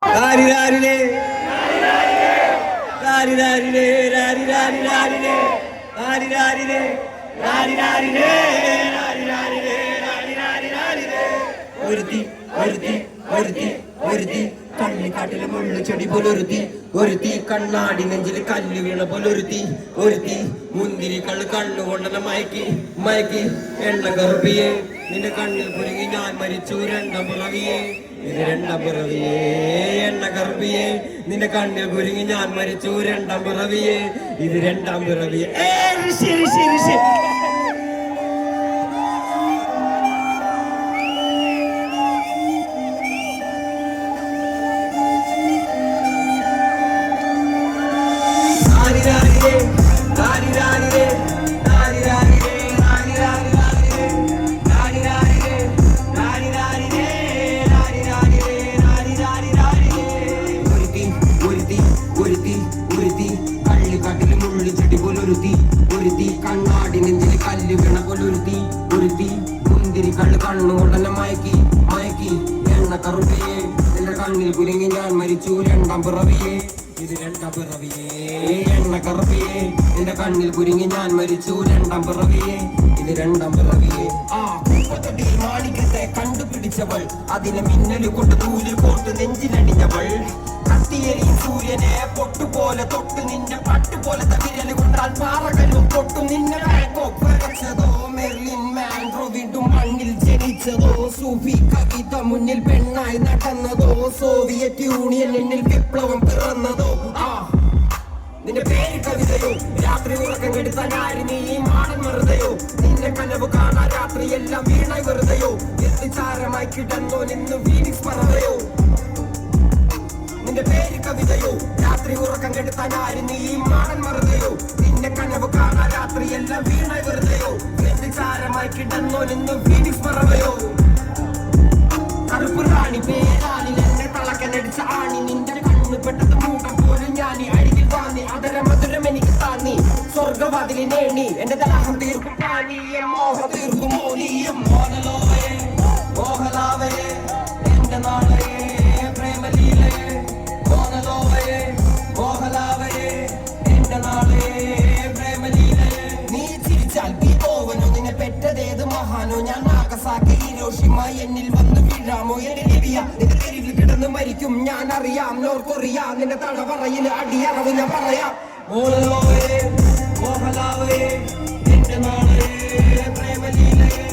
രാരിരാരിലേ രാരിരാരിലേ രാരിരാരിരാരിലേ രാരിരാരിലേ രാരിരാരിലേ രാരിരാരിലേ രാരിരാരിരാരിലേ ഒരുത്തി ഒരുത്തി ഒരുത്തി ഒരുത്തി കള്ളിക്കാട്ടിലെ മുള്ളു ചെടി പോലൊരുത്തി ഒരുത്തി കണ്ണാടി നെഞ്ചിൽ കല്ല് വീണ പോലൊരുത്തി ഒരുത്തി മുന്തിരി കണ്ണുകൊണ്ടെന്നെ മയക്കി മയക്കി എണ്ണ കറുപ്പിയെ നിന്റെ കണ്ണിൽ പുരുങ്ങി ഞാൻ മരിച്ചു രണ്ടാം പിറവിയെ ഇത് രണ്ടാം പിറവിയെ എണ്ണ കറുപ്പിയെ നിന്റെ കണ്ണിൽ പുരുങ്ങി ഞാൻ മരിച്ചു രണ്ടാം പിറവിയെ ഇത് രണ്ടാം പിറവിയെ ഋഷി ഋഷി ഋഷി കണ്ണാടി നെഞ്ചിൽ കല്ല് വീണ പോലൊരുത്തി ഒരുത്തി മുന്തിരി കണ്ണുകൊണ്ടെന്നെ മയക്കി മയക്കി എണ്ണ കറുപ്പിയെ നിന്റെ കണ്ണിൽ കുരുങ്ങി ഞാൻ മരിച്ചു രണ്ടാം പിറവിയെ ഇത് രണ്ടാം പിറവിയെ എണ്ണ കറുപ്പിയെ നിന്റെ കണ്ണിൽ കുരുങ്ങി ഞാൻ മരിച്ചു രണ്ടാം പിറവിയെ ഇത് രണ്ടാം പിറവിയെ ആ കുപ്പത്തൊടി മാളികത്തെ കണ്ടുപിടിച്ചവൾ അതിനെ മിന്നല് കൊണ്ട് തൂലിൽ കോട്ട് നെഞ്ചിലണിഞ്ഞവൾ കത്തിയെറിയും സൂര്യനെ പൊട്ടുപോലെ തൊട്ട് നിന്റെ പട്ടുപോലെ തകിരല് കൊണ്ടാൽ പാറകല്ലും പൊട്ടും നിന്നെ വരച്ചതോ മെർലിൻ മാൻഡ്രോ വീണ്ടും മണ്ണിൽ ജനിച്ചതോ സൂഫി കവിത മുന്നിൽ പെണ്ണായി നടന്നതോ സോവിയറ്റ് യൂണിയൻ എന്നിൽ വിപ്ലവം പിറന്നതോ ആ നിന്റെ പേര് കവിതയോ രാത്രി ഉറക്കം കെടുത്ത ഞാരി നീ മാടൻ വെറുതെയോ നിന്റെ കനവ് കാണാ രാത്രി എല്ലാം വീണായി വെറുതെയോ എത്തിച്ചാരമായി കിടന്നോ നിന്ന് ഫീനിക്സ് പറവയോ നിന്റെ പേര് കവിതയോ രാത്രി ഉറക്കം കെടുത്ത ഞാരി നീ മാടൻ മറുതയോ നിന്റെ കനവ് കാണാ രാത്രി എല്ലാം വീണായി വെറുതെയോ എത്തിച്ചാരമായി കിടന്നോ നിന്ന് ഫീനിക്സ് പറവയോ കറുപ്പ് റാണി പേരാണി എന്നെ തളക്കനടിച്ച ആണി നിന്റെ കണ്ണ് പെട്ടത് മൂക്കം പോലും ഞാനി അരികിൽ വാങ്ങി അതര മധുരം എനിക്ക് താന്നി സ്വർഗവാതിലി നേണി എന്റെ ദാഹം തീർക്കും പാനീയം മോഹ തീർക്കും മോനീയം മോഹലോവയെ മോഹലാവയെ എന്റെ നാളയെ പ്രേമലീലയെ മോഹലോവയെ മോഹലാവയെ എന്റെ നാളയെ പ്രേമലീലയെ നീ ചിരിച്ചാൽ ബീതോവനോ നിന്നെ പെറ്റതേത് മഹാനോ ഞാൻ നാഗസാക്കി ഹിരോഷിമ എന്നിൽ വന്ന് വീഴാമോ എന്റെ ലിബിയ നിന്റെ തെരുവിൽ കിടന്ന് മരിക്കും ഞാൻ അറിയാം നോർക്കൊറിയ നിന്റെ തടവറയിൽ അടിയറവ് ഞാൻ പറയാം മോഹലോവയെ മോഹലാവയെ എന്റെ നാളയെ പ്രേമലീലയെ